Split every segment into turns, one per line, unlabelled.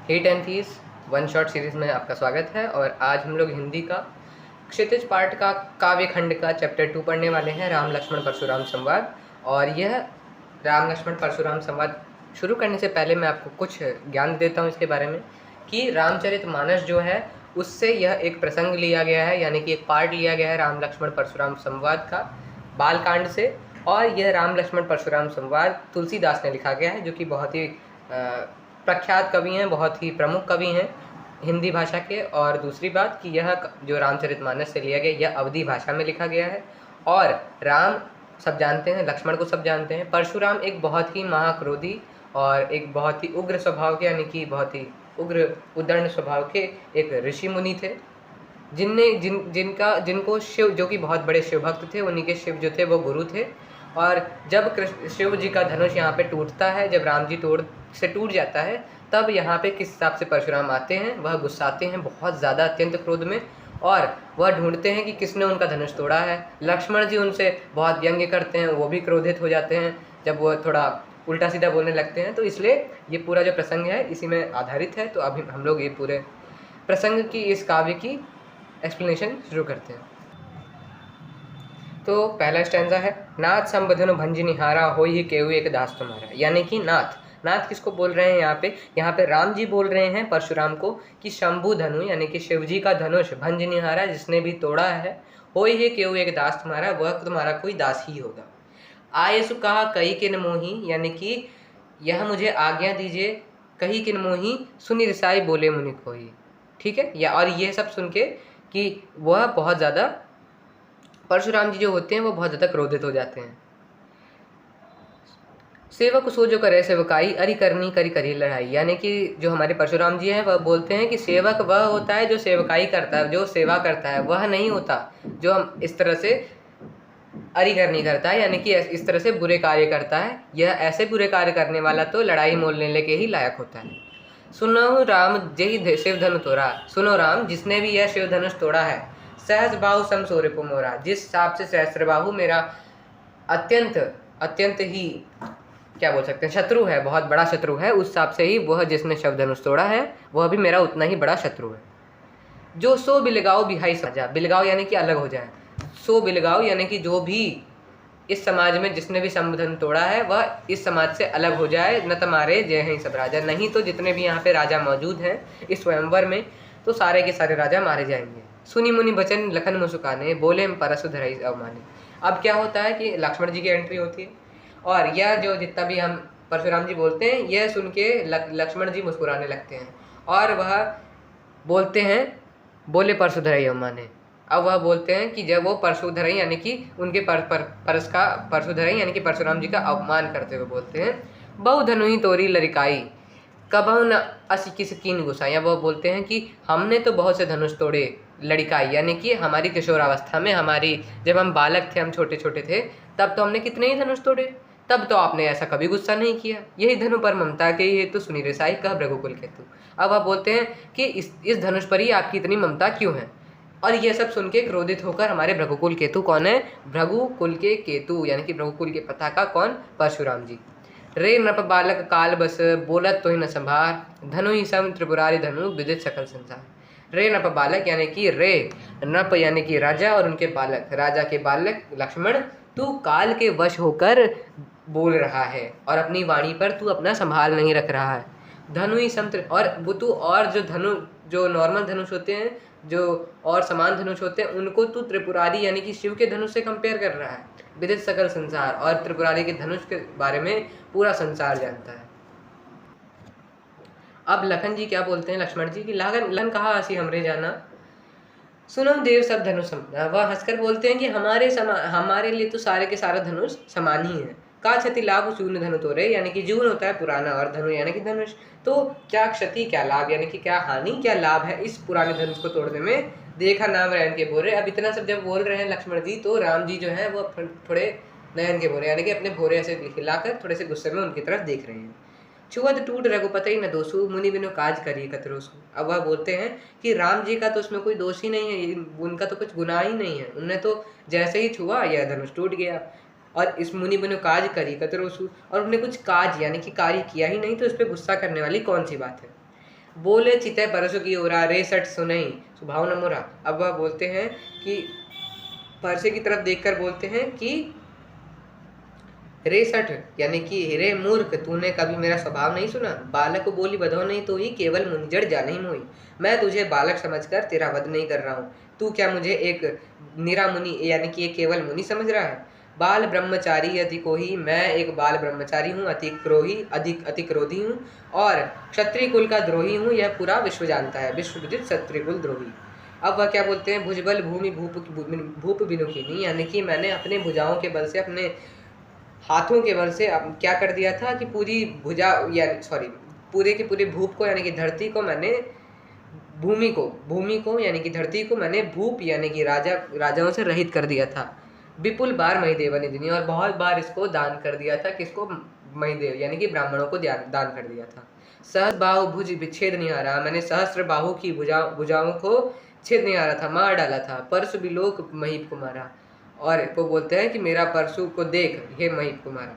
Hit and these one shot series में आपका स्वागत है। और आज हम लोग हिंदी का क्षितिज पाठ का काव्य खंड का चैप्टर 2 पढ़ने वाले हैं, राम लक्ष्मण परशुराम संवाद। और यह राम लक्ष्मण परशुराम संवाद शुरू करने से पहले मैं आपको कुछ ज्ञान देता हूँ इसके बारे में कि रामचरितमानस जो है उससे यह एक प्रसंग लिया गया है, यानी कि एक पार्ट लिया गया है राम लक्ष्मण परशुराम संवाद का बालकांड से। और यह राम लक्ष्मण परशुराम संवाद तुलसीदास ने लिखा गया है, जो कि बहुत ही प्रख्यात कवि हैं, बहुत ही प्रमुख कवि हैं हिंदी भाषा के। और दूसरी बात कि यह जो रामचरितमानस से लिया गया यह अवधी भाषा में लिखा गया है। और राम सब जानते हैं, लक्ष्मण को सब जानते हैं। परशुराम एक बहुत ही महाक्रोधी और एक बहुत ही उग्र स्वभाव के, यानी कि बहुत ही उग्र उदंड स्वभाव के एक ऋषि मुनि थे, जिनको शिव, जो कि बहुत बड़े शिव भक्त थे, उन्हीं के शिव जो थे वो गुरु थे। और जब शिव जी का धनुष यहाँ पे टूटता है, जब राम जी से टूट जाता है, तब यहाँ पे किस हिसाब से परशुराम आते हैं, वह गुस्साते हैं बहुत ज़्यादा, अत्यंत क्रोध में, और वह ढूंढते हैं कि किसने उनका धनुष तोड़ा है। लक्ष्मण जी उनसे बहुत व्यंग्य करते हैं, वो भी क्रोधित हो जाते हैं जब वो थोड़ा उल्टा सीधा बोलने लगते हैं। तो इसलिए ये पूरा जो प्रसंग है इसी में आधारित है। तो अभी हम लोग ये पूरे प्रसंग की, इस काव्य की एक्सप्लेनेशन शुरू करते हैं। तो पहला स्टैंजा है, नाथ संबधनु भंज निहारा होई केहू एक दास तुम्हारा। यानी कि नाथ किसको बोल रहे हैं यहाँ पे राम जी बोल रहे हैं परशुराम को कि शंभु धनु यानी कि शिव जी का धनुष भंज निहारा, जिसने भी तोड़ा है, होई है केहू एक दास तुम्हारा, वह तुम्हारा कोई दास ही होगा। आयसु कहा कही किन मोही, यानी कि यह मुझे आज्ञा दीजिए, कही किन मोही सुनि रिसाई बोले मुनि कोई। ठीक है, या और ये सब सुन के कि वह बहुत ज़्यादा, परशुराम जी जो होते हैं वो बहुत ज़्यादा क्रोधित हो जाते हैं। सेवक सो जो करे सेवकाई, अरि करनी करी करी लड़ाई। यानी कि जो हमारे परशुराम जी हैं वह बोलते हैं कि सेवक वह होता है जो सेवकाई करता है, जो सेवा करता है, वह नहीं होता जो हम इस तरह से अरि करनी करता है, यानी कि इस तरह से बुरे कार्य करता है। यह ऐसे बुरे कार्य करने वाला तो लड़ाई मोल लेने के ही लायक होता है। सुनो राम जही शिव धनु तोड़ा, सुनो राम जिसने भी यह शिव धनुष तोड़ा है, सहज बाहु सम सोरिपु मोरा, जिस हिसाब से सहस्त्रबाहु मेरा अत्यंत ही क्या बोल सकते हैं शत्रु है, बहुत बड़ा शत्रु है, उस हिसाब से ही वह जिसने शिव धनुष तोड़ा है वह भी मेरा उतना ही बड़ा शत्रु है। जो सो बिलगाओ बिहाई समझा, बिलगाओ यानी कि अलग हो जाए, सो बिलगाओ यानी कि जो भी इस समाज में जिसने भी संबधन तोड़ा है वह इस समाज से अलग हो जाए। न तुम्हारे जय हैं सब राजा, नहीं तो जितने भी यहाँ पे राजा मौजूद हैं इस स्वयंवर में, तो सारे के सारे राजा मारे जाएंगे। सुनी मुनि बचन लखन मुसुकाने, बोले परसु धराई अवमाने। अब क्या होता है कि लक्ष्मण जी की एंट्री होती है, और यह जो जितना भी हम परशुराम जी बोलते हैं यह सुन के लक्ष्मण जी मुस्कुराने लगते हैं, और वह बोलते हैं बोले परसु धराई अवमाने। अब वह बोलते हैं कि जब वो परशुधरई यानी कि उनके परस का परशुधरई यानी कि परशुराम जी का अपमान करते हुए बोलते हैं, बहु धनुही तोरी लरिकाई कबहु न असी किस कीन गुस्सा। या वो बोलते हैं कि हमने तो बहुत से धनुष तोड़े, लड़िकाई यानी कि हमारी किशोरावस्था में, हमारी जब हम बालक थे, हम छोटे छोटे थे, तब तो हमने कितने ही धनुष तोड़े, तब तो आपने ऐसा कभी गुस्सा नहीं किया। यही धनु पर ममता के ही हेतु सुनी रिसाई कह भृगुकुल केतु। अब आप बोलते हैं कि इस धनुष पर ही आपकी इतनी ममता क्यों है। और यह सब सुन के क्रोधित होकर हमारे भृगुकुल केतु, कौन है, भृगुकुल के केतु यानी कि भृगुकुल के पताका कौन, परशुराम जी। रे नृप बालक काल बस, बोलत तो ही न संभार, धनु ही सम त्रिपुरारी धनु विदित सकल संसार। रे नृप बालक यानी कि रे नृप यानी कि राजा, और उनके बालक, राजा के बालक लक्ष्मण, तू काल के वश होकर बोल रहा है और अपनी वाणी पर तू अपना संभाल नहीं रख रहा है। धनु ही सम, और वो तू, और जो नॉर्मल धनुष होते हैं, जो और समान धनुष होते हैं, उनको तू त्रिपुरारी यानी कि शिव के धनुष से कंपेयर कर रहा है। विदित सकल संसार, और त्रिपुरारी के धनुष के बारे में पूरा संसार जानता है। अब लखन जी क्या बोलते हैं लक्ष्मण जी की, लखन कहा हसी हमरे जाना, सुनो देव सब धनुष समान। वह हंसकर बोलते हैं कि हमारे लिए तो सारे के सारे धनुष समान ही हैं। का क्षति लाभ शून्य धनु तोरे, यानी कि जून होता है पुराना, और धनु यानी कि धनुष, तो क्या क्षति क्या लाभ, यानी कि क्या हानि क्या लाभ है इस पुराने धनुष को तोड़ने में, देखा नाम रैन के बोरे। अब इतना सब जब बोल रहे हैं लक्ष्मण जी, तो राम जी जो है वो थोड़े नयन के बोरे यानी कि अपने भोरे ऐसे हिलाकर थोड़े से गुस्से में उनकी तरफ देख रहे हैं। छुअत टूट रघुपति न दोषु, मुनि बिनु काज करिए कतरोसु। अब वह बोलते हैं कि राम जी का तो उसमें कोई दोष ही नहीं है, उनका तो कुछ गुनाह ही नहीं है, उनने तो जैसे ही छुआ यह धनुष टूट गया। और इस मुनि बिनु काज करी कतरोसु, और उन्हें कुछ काज यानी कि कार्य किया ही नहीं, तो इस पर गुस्सा करने वाली कौन सी बात है। बोले चितय परसु की ओरा, रे सट सुनई स्वभाव न मोरा। अब वह बोलते हैं कि परसे की तरफ देखकर बोलते हैं कि रे सठ यानी कि रे मूर्ख, तूने कभी मेरा स्वभाव नहीं सुना। बालक को बोली बधो नहीं तो ही, केवल मुनिजड़ जाने ही मोही। मैं तुझे बालक समझकर तेरा वध नहीं कर रहा हूँ, तू क्या मुझे एक निरा मुनि यानी कि एक केवल मुनि समझ रहा है। बाल ब्रह्मचारी अति कोही, मैं एक बाल ब्रह्मचारी हूँ, अति क्रोधी हूँ और क्षत्रिय कुल का द्रोही हूँ, यह पूरा विश्व जानता है, विश्व विदित क्षत्रिय कुल द्रोही। अब वह क्या बोलते हैं, भुजबल भूमि भूप विनुखिनी, यानी कि मैंने अपने भुजाओं के बल से, अपने हाथों के बल से क्या कर दिया था कि पूरी भुजा यानी सॉरी पूरे के पूरे भूप को यानी कि धरती को मैंने भूमि को यानी कि धरती को मैंने भूप यानी कि राजाओं से रहित कर दिया था। विपुल बार महिदेव निधिनी, और बहुत बार इसको दान कर दिया था, किसको, महिदेव यानी कि ब्राह्मणों को दान कर दिया था। सहस्र बाहु भुज विच्छेद निहारा, मैंने सहस्र बाहु की भुजाओं को छेद निहारा था, मार डाला था। परसु बिलोक महीप को मारा, और वो बोलते हैं कि मेरा परशु को देख हे महीप कुमार।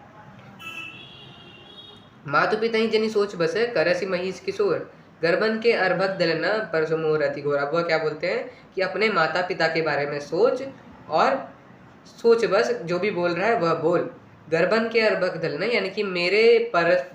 मातु पिता ही जनी सोच बसे, करसी महिष किशोर, गर्भन के अर्भक दलना परसु मोर अति घोर। अब वह क्या बोलते हैं कि अपने माता पिता के बारे में सोच, और सोच बस जो भी बोल रहा है वह बोल। गर्भन के अर्भक दलना यानी कि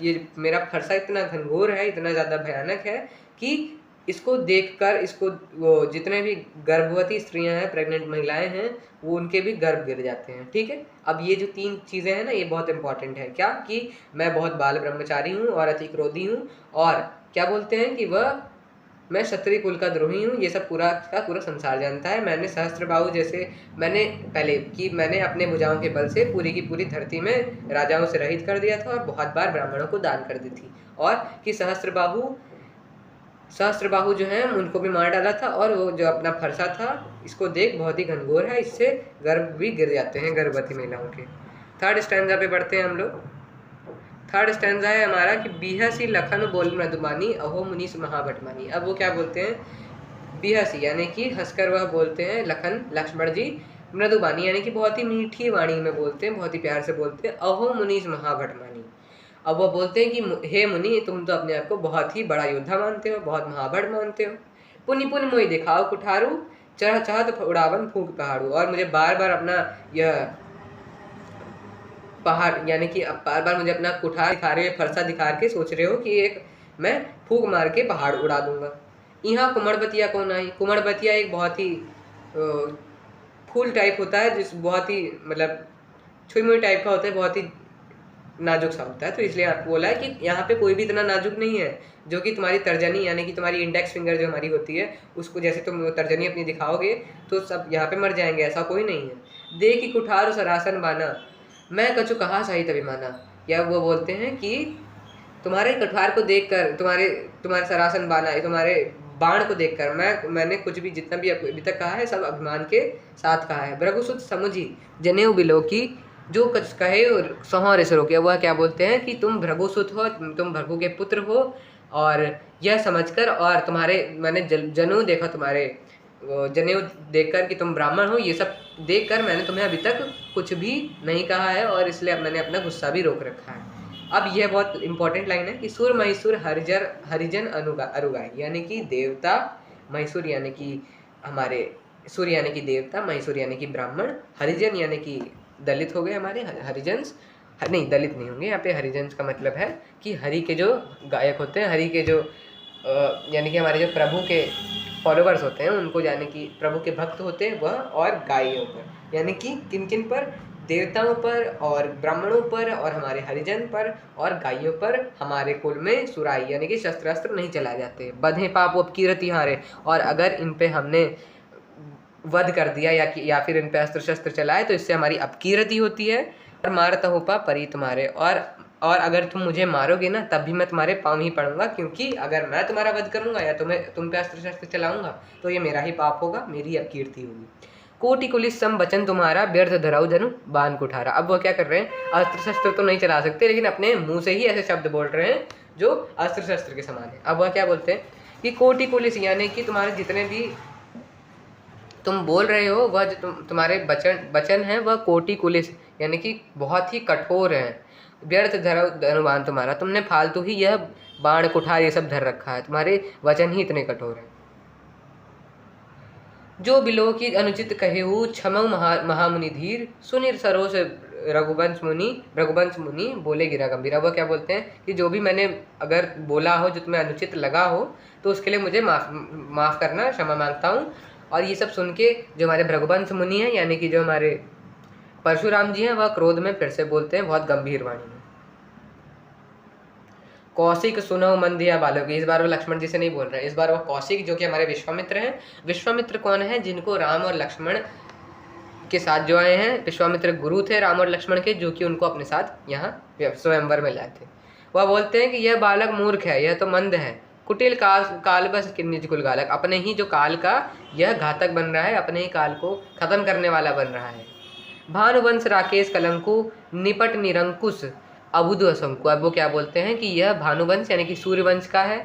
ये मेरा फरसा इतना घनघोर है, इतना ज़्यादा भयानक है कि इसको देखकर इसको वो जितने भी गर्भवती स्त्रियां हैं, प्रेग्नेंट महिलाएं हैं, वो उनके भी गर्भ गिर जाते हैं। ठीक है, अब ये जो 3 चीज़ें हैं ना, ये बहुत इंपॉर्टेंट है। क्या कि मैं बहुत बाल ब्रह्मचारी हूँ और अति क्रोधी हूँ, और क्या बोलते हैं कि मैं क्षत्रिय कुल का द्रोही हूँ, ये सब पूरा का पूरा संसार जानता है। मैंने सहस्त्रबाहु जैसे मैंने अपने भुजाओं के बल से पूरी की पूरी धरती में राजाओं से रहित कर दिया था, और बहुत बार ब्राह्मणों को दान कर दी थी, और कि सहस्त्रबाहु जो हैं उनको भी मार डाला था, और वो जो अपना फरसा था इसको देख बहुत ही घनघोर है, इससे गर्भ भी गिर जाते हैं गर्भवती महिलाओं के। थर्ड स्टैंजा पे बढ़ते हैं हम लोग। थर्ड स्टैंजा है हमारा कि बिहसी लखन बोल मृदुबानी, अहो मुनीस महाभटमानी। अब वो क्या बोलते हैं, बिहसी यानी कि हंसकर वह बोलते हैं, लक्ष्मण जी मृदुबानी यानी कि बहुत ही मीठी वाणी में बोलते हैं, बहुत ही प्यार से बोलते हैं, अहो मुनीस महाभटमानी। अब वो बोलते हैं कि हे मुनि, तुम तो अपने आप को बहुत ही बड़ा योद्धा मानते हो, बहुत महाबड़ मानते हो। पुनि पुनि मोहि दिखाओ कुठारू, चढ़ चाहत उड़ावन फूंक पहाड़ू। और मुझे बार बार अपना यह पहाड़ यानी कि बार बार मुझे अपना कुठार दिखा रहे हो, फरसा दिखा के सोच रहे हो कि एक मैं फूंक मार के पहाड़ उड़ा दूंगा। यहाँ कुमड़बतिया कौन आई। कुमड़बतिया एक बहुत ही फूल टाइप होता है, जिस बहुत ही मतलब छुई मुई टाइप का होता है, बहुत ही नाजुक सा होता है, तो इसलिए आपको बोला है कि यहाँ पे कोई भी इतना नाजुक नहीं है जो कि तुम्हारी तर्जनी यानी कि तुम्हारी इंडेक्स फिंगर जो हमारी होती है उसको जैसे तुम तर्जनी अपनी दिखाओगे तो सब यहाँ पे मर जाएंगे, ऐसा कोई नहीं है। दे कि कुठार सरासन बाना, मैं कछु कहा साहित अभिमाना। या वो बोलते हैं कि तुम्हारे कठार को देखकर, तुम्हारे सरासन बाना है, तुम्हारे बाण को देखकर मैंने कुछ भी जितना भी अभी तक कहा है सब अभिमान के साथ कहा है। भृगुसुत समुझी जनेऊ बिलो की, जो कुछ कहे और सौर से रोके। वह क्या बोलते हैं कि तुम भृगुसुत हो, तुम भृगु के पुत्र हो, और यह समझकर और तुम्हारे मैंने जनेऊ देखा, तुम्हारे जनेऊ देखकर कि तुम ब्राह्मण हो, ये सब देखकर मैंने तुम्हें अभी तक कुछ भी नहीं कहा है, और इसलिए मैंने अपना गुस्सा भी रोक रखा है। अब यह बहुत इंपॉर्टेंट लाइन है कि सुर महिषुर हरिजन अरुगाई, यानी कि देवता, महिषुर यानी कि हमारे सुर यानी कि देवता, महिषुर यानी कि ब्राह्मण, हरिजन यानी कि दलित हो गए हमारे हरिजन्स, नहीं दलित नहीं होंगे यहाँ पे। हरिजन्स का मतलब है कि हरि के जो गायक होते हैं, हरि के जो यानी कि हमारे जो प्रभु के फॉलोवर्स होते हैं उनको, यानी कि प्रभु के भक्त होते हैं वह, और गायों पर, यानी कि किन किन पर, देवताओं पर और ब्राह्मणों पर और हमारे हरिजन पर और गायों पर हमारे कुल में सुराई यानी कि शस्त्र अस्त्र नहीं चलाए जाते। बधे पाप उपकीरति हारे, और अगर इन पे हमने वध कर दिया या फिर इन पे अस्त्र शस्त्र चलाए तो इससे हमारी अपकीरति होती है। और मारता हो पा परी तुम्हारे, और अगर तुम मुझे मारोगे ना तब भी मैं तुम्हारे पाँव ही पड़ूंगा, क्योंकि अगर मैं तुम्हारा वध करूंगा या तुम पे अस्त्र शस्त्र चलाऊंगा तो ये मेरा ही पाप होगा, मेरी अपकीर्ति होगी। कोटि कुलिस सम बचन तुम्हारा, व्यर्थ धराऊ जनु बान कुठारा। अब वो क्या कर रहे हैं, अस्त्र शस्त्र तो नहीं चला सकते लेकिन अपने मुंह से ही ऐसे शब्द बोल रहे हैं जो अस्त्र शस्त्र के समान है। अब वह क्या बोलते हैं कि कोटि कुलिस यानी कि तुम्हारे जितने भी तुम बोल रहे हो वह जो तुम्हारे वचन हैं वह कोटि कुलिस यानी कि बहुत ही कठोर हैं। व्यर्थ धनुबान तुम्हारा, तुमने फालतू ही यह बाण कुठार ये सब धर रखा है, तुम्हारे वचन ही इतने कठोर हैं। जो बिलो की अनुचित कहेऊ क्षमऊ महामुनि धीर, सुनिर सरोस रघुवंश मुनि बोले गिरा गंभीरा। वह क्या बोलते हैं कि जो भी मैंने अगर बोला हो, जो तुम्हें अनुचित लगा हो, तो उसके लिए मुझे माफ़ करना, क्षमा मांगता हूँ। और ये सब सुन के जो हमारे रघुवंश मुनि हैं, यानी कि जो हमारे परशुराम जी हैं, वह क्रोध में फिर से बोलते हैं बहुत गंभीर वाणी में। कौशिक सुनो मन दिया बालक। इस बार वो लक्ष्मण जी से नहीं बोल रहे हैं, इस बार वो कौशिक जो कि हमारे विश्वामित्र हैं। विश्वामित्र कौन है? जिनको राम और लक्ष्मण के साथ जो आए हैं। विश्वामित्र गुरु थे राम और लक्ष्मण के, जो कि उनको अपने साथ यहाँ स्वयंवर में लाए थे। वह बोलते हैं कि यह बालक मूर्ख है, यह तो मंद है, कुटिल काल बस निज कुल गालक। अपने ही जो काल का यह घातक बन रहा है, अपने ही काल को खत्म करने वाला बन रहा है। भानुवंश राकेश कलंकु निपट निरंकुश अबुध असंकु। अब वो क्या बोलते हैं कि यह भानुवंश यानी कि सूर्यवंश का है,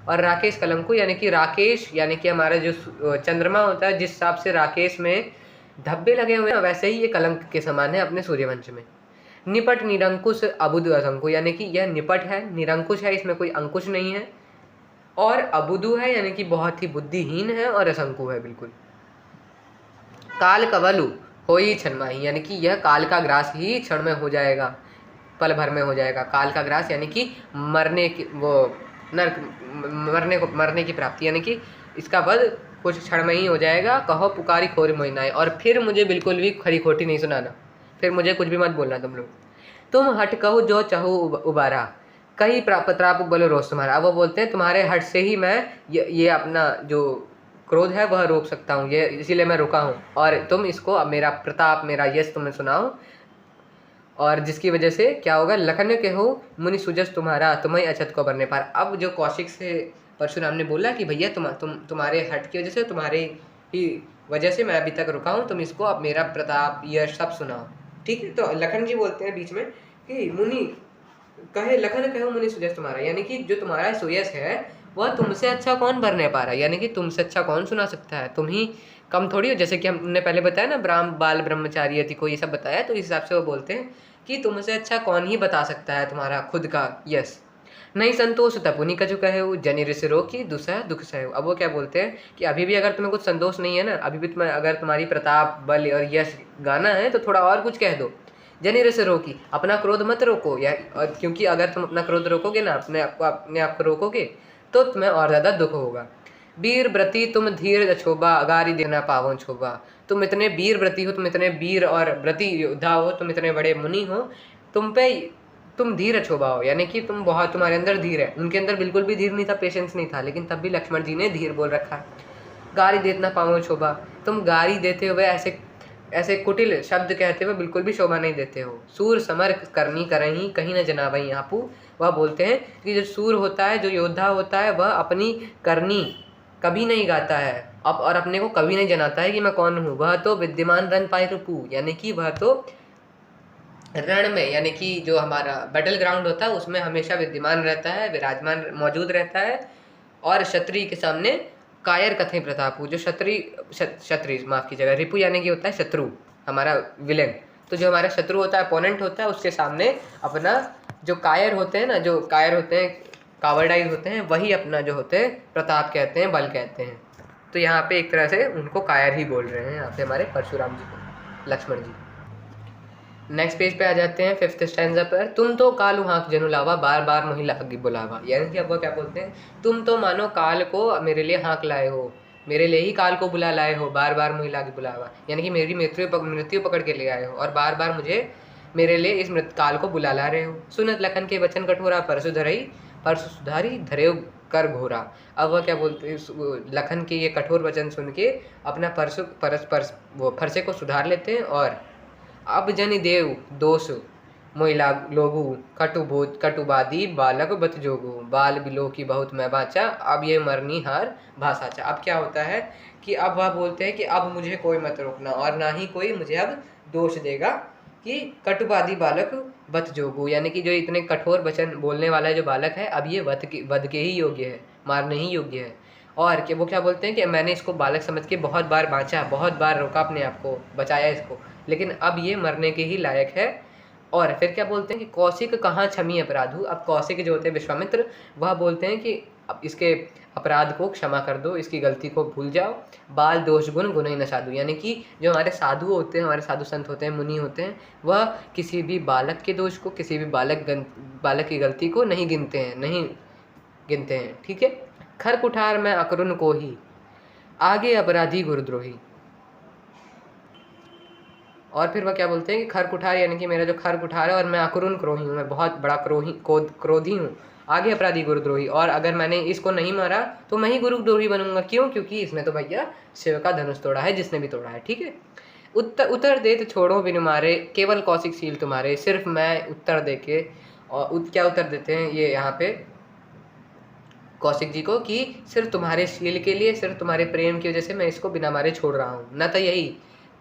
और राकेश कलंकु यानी कि राकेश यानी कि हमारा जो चंद्रमा होता है, जिस हिसाब से राकेश में धब्बे लगे हुए हैं, वैसे ही ये कलंक के समान है अपने सूर्यवंश में। निपट निरंकुश अबुध असंकु, यानी कि यह निपट है, निरंकुश है, इसमें कोई अंकुश नहीं है, और अबुधु है यानी कि बहुत ही बुद्धिहीन है, और असंकु है बिल्कुल। काल कवलु हो ही क्षणमाही, यानी कि यह काल का ग्रास ही क्षण में हो जाएगा, पल भर में हो जाएगा। काल का ग्रास यानी कि मरने की वो नर्क मरने की प्राप्ति, यानी कि इसका वध कुछ क्षण में ही हो जाएगा। कहो पुकारी खोरी मोहिनाए। और फिर मुझे बिल्कुल भी खरी खोटी नहीं सुनाना, फिर मुझे कुछ भी मत बोलना तुम लोग। तुम हट कहो जो चाहो उबारा, कहीं प्राप बोलो रोज तुम्हारा। अब वो बोलते हैं तुम्हारे हट से ही मैं ये अपना जो क्रोध है वह रोक सकता हूँ, ये इसीलिए मैं रुका हूँ, और तुम इसको अब मेरा प्रताप मेरा यश तुम्हें सुनाओ, और जिसकी वजह से क्या होगा। लखन के हो मुनि सुजस तुम्हारा, तुम्हें अछत को बरने पार। अब जो कौशिक से परशुराम ने बोला कि भैया तुम्हारे हट की वजह से, तुम्हारे ही वजह से मैं अभी तक रुका हूँ, तुम इसको अब मेरा प्रताप यश सब सुनाओ, ठीक है। तो लखन जी बोलते हैं बीच में कि मुनि कहे लखन कहो मुनि सुयश तुम्हारा, यानी कि जो तुम्हारा सुयश है वह तुमसे अच्छा कौन भरने पा रहा है, यानी कि तुमसे अच्छा कौन सुना सकता है, तुम ही कम थोड़ी हो। जैसे कि हमने पहले बताया ना, बाल ब्रह्मचारी यति को ये सब बताया, तो इस हिसाब से वो बोलते हैं कि तुमसे अच्छा कौन ही बता सकता है तुम्हारा खुद का यश। नहीं संतोष तपुनी कछु कहे जनि ऋषि रोकी दुसह दुख सहु। अब वो क्या बोलते हैं कि अभी भी अगर तुम्हें कुछ संतोष नहीं है ना, अभी भी तुम्हें अगर तुम्हारी प्रताप बल और यश गाना है, तो थोड़ा और कुछ कह दो। जनि ऋषि रोकी, अपना क्रोध मत रोको, या क्योंकि अगर तुम अपना क्रोध रोकोगे ना, अपने आप को रोकोगे, तो तुम्हें और ज़्यादा दुख होगा। वीर व्रती तुम धीर अछोबा, अगारी देना पावन छोबा। तुम इतने वीर व्रती हो, तुम इतने वीर और व्रती योद्धा हो, तुम इतने बड़े मुनि हो, तुम धीर अछोबा हो, यानी कि तुम्हारे अंदर धीर है। उनके अंदर बिल्कुल भी धीर नहीं था, पेशेंस नहीं था, लेकिन तब भी लक्ष्मण जी ने धीर बोल रखा। गारी देना पावन शोभा, तुम गारी देते हुए ऐसे कुटिल शब्द कहते हुए बिल्कुल भी शोभा नहीं देते हो। सूर समर करनी करही कहीं न जनावही आपू। वह बोलते हैं कि जो सूर होता है, जो योद्धा होता है, वह अपनी करनी कभी नहीं गाता है और अपने को कभी नहीं जनाता है कि मैं कौन हूँ। वह तो विद्यमान रण पाए रूपू, यानी कि वह तो रण में, यानी कि जो हमारा बैटल ग्राउंड होता है उसमें हमेशा विद्यमान रहता है, विराजमान मौजूद रहता है। और क्षत्रिय के सामने कायर कथई प्रतापू। जो क्षत्रिय माफ कीजिएगा, रिपु यानी कि होता है शत्रु, हमारा विलेन। तो जो हमारा शत्रु होता है, अपोनेंट होता है, उसके सामने अपना जो कायर होते हैं ना, जो कायर होते हैं, कावर्डाइज होते हैं, वही अपना जो होते हैं प्रताप कहते हैं, बल कहते हैं। तो यहाँ पे एक तरह से उनको कायर ही बोल रहे हैं यहाँ पे हमारे परशुराम जी को, लक्ष्मण जी। नेक्स्ट पेज पे आ जाते हैं 5th स्टैंजा पर। तुम तो कालू हाँक जनु लावा, बार बार मोहि लागी बुलावा। यानी कि अब वो क्या बोलते हैं, तुम तो मानो काल को मेरे लिए हाँक लाए हो, मेरे लिए ही काल को बुला लाए हो, बार बार मोहि लागी बुलावा, यानी कि मेरी मृत्यु पकड़ के ले आए हो, और बार बार मुझे मेरे लिए इस काल को बुला ला रहे हो। सुनत लखन के वचन कठोरा, परसु सुधारी धरे कर घोरा। अब वह क्या बोलते हैं, लखन के ये कठोर वचन सुन के अपना फरसे को सुधार लेते हैं। और अब जनि देव दोष मोइला लोगु, कटुबादी बालक बत जोगु, बाल बिलो की बहुत मैं बाचा, अब ये मरनी हार भाषाचा। अब क्या होता है कि अब वह बोलते हैं कि अब मुझे कोई मत रोकना, और ना ही कोई मुझे अब दोष देगा कि कटुबादी बालक बत जोगु, यानी कि जो इतने कठोर वचन बोलने वाला जो बालक है, अब ये वध के ही योग्य है, मारने ही योग्य है। और कि वो क्या बोलते हैं कि मैंने इसको बालक समझ के बहुत बार बाँचा, बहुत बार रोका, अपने आप को बचाया इसको, लेकिन अब ये मरने के ही लायक है। और फिर क्या बोलते हैं कि कौशिक कहाँ क्षमी अपराधु। अब कौशिक जो होते हैं विश्वामित्र, वह बोलते हैं कि अब इसके अपराध को क्षमा कर दो, इसकी गलती को भूल जाओ। बाल दोष गुण गुण ही न साधु, यानी कि जो हमारे साधु होते हैं, हमारे साधु संत होते हैं, मुनि होते हैं, वह किसी भी बालक के दोष को, किसी भी बालक की गलती को नहीं गिनते हैं। ठीक है। खर कुठार में अकरुण को ही, आगे अपराधी गुरुद्रोही। और फिर वह क्या बोलते हैं कि खर कुठार यानी कि मेरा जो खर कुठार है और मैं अकरुण क्रोही हूँ, मैं बहुत बड़ा क्रोधी हूँ। आगे अपराधी गुरुद्रोही, और अगर मैंने इसको नहीं मारा तो मैं ही गुरुद्रोही बनूंगा। क्यों? क्योंकि इसने तो भैया शिव का धनुष तोड़ा है, जिसने भी तोड़ा है। ठीक है। उत्तर दे तो छोड़ो बिनु मारे, केवल कौशिक शील तुम्हारे। सिर्फ मैं उत्तर दे के, और क्या उत्तर देते हैं ये यहाँ पे कौशिक जी को, कि सिर्फ तुम्हारे शील के लिए, सिर्फ तुम्हारे प्रेम की वजह से मैं इसको बिना मारे छोड़ रहा हूँ। न तो यही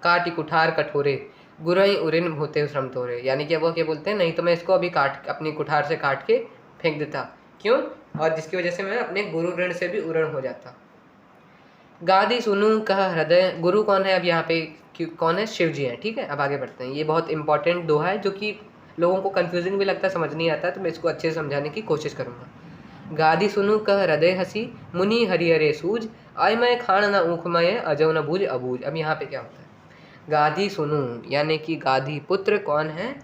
काटी कुठार कठोरे, गुरई उरिन होते श्रम तोरे, यानी कि वो क्या बोलते हैं, नहीं तो मैं इसको अभी अपनी कुठार से काट के फेंक देता। क्यों? और जिसकी वजह से मैं अपने गुरु ऋण से भी उऋण हो जाता। गादी सुनू कह हृदय, गुरु कौन है अब यहाँ पे, कौन है? शिव जी हैं। ठीक है। अब आगे बढ़ते हैं। ये बहुत इंपॉर्टेंट दोहा है जो कि लोगों को कंफ्यूजिंग भी लगता है, समझ नहीं आता, तो मैं इसको अच्छे से समझाने की कोशिश करूँगा। गादी सुनू कह हृदय हसी, मुनि हरिहरे सूझ, आय मैं खान न ऊखमय, अजो न बूझ अबूझ। अब यहाँ पे क्या होता है? गादी सुनू यानी कि गादी पुत्र कौन है?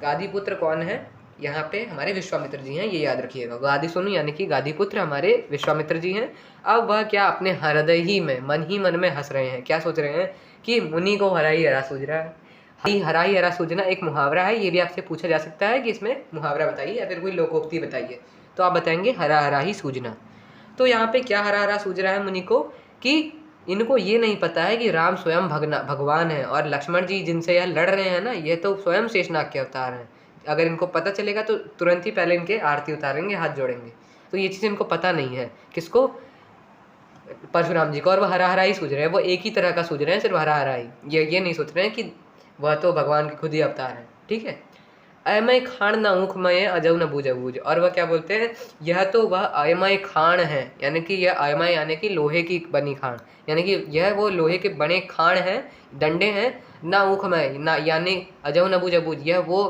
गादी पुत्र कौन है? यहाँ पे हमारे विश्वामित्र जी हैं, ये याद रखिएगा। गादी सुनू यानी कि गादी पुत्र हमारे विश्वामित्र जी हैं। अब वह क्या अपने हृदय ही में, मन ही मन में हंस रहे हैं। क्या सोच रहे हैं? कि मुनि को हरा ही हरा सूझ रहा है। हरा ही हरा सूझना एक मुहावरा है, ये भी आपसे पूछा जा सकता है कि इसमें मुहावरा बताइए या फिर कोई लोकोक्ति बताइए, तो आप बताएंगे हरा हरा ही सूझना। तो यहाँ पे क्या हरा हरा सूझ रहा है मुनि को, कि इनको ये नहीं पता है कि राम स्वयं भगवान है, और लक्ष्मण जी जिनसे यह लड़ रहे हैं ना, ये तो स्वयं शेषनाग के अवतार हैं। अगर इनको पता चलेगा तो तुरंत ही पहले इनके आरती उतारेंगे, हाथ जोड़ेंगे। तो ये चीज़ इनको पता नहीं है। किसको? परशुराम जी को। और वह हरा हरा ही सूझ रहे हैं, वो एक ही तरह का सूझ रहे हैं, सिर्फ हरा हरा ही। ये नहीं सोच रहे हैं कि वह तो भगवान के खुद ही अवतार है। ठीक है। अयमय खान न ऊखमय, अजव न बूझ अबूझ। और वह क्या बोलते हैं? यह तो वह अयमय खान है, यानी कि यह अयमय यानी कि लोहे की बनी खान, यानी कि यह वो लोहे के बने खान हैं, डंडे हैं। ना ऊखमय ना यानी अजव न बूझ अबूझ, यह वो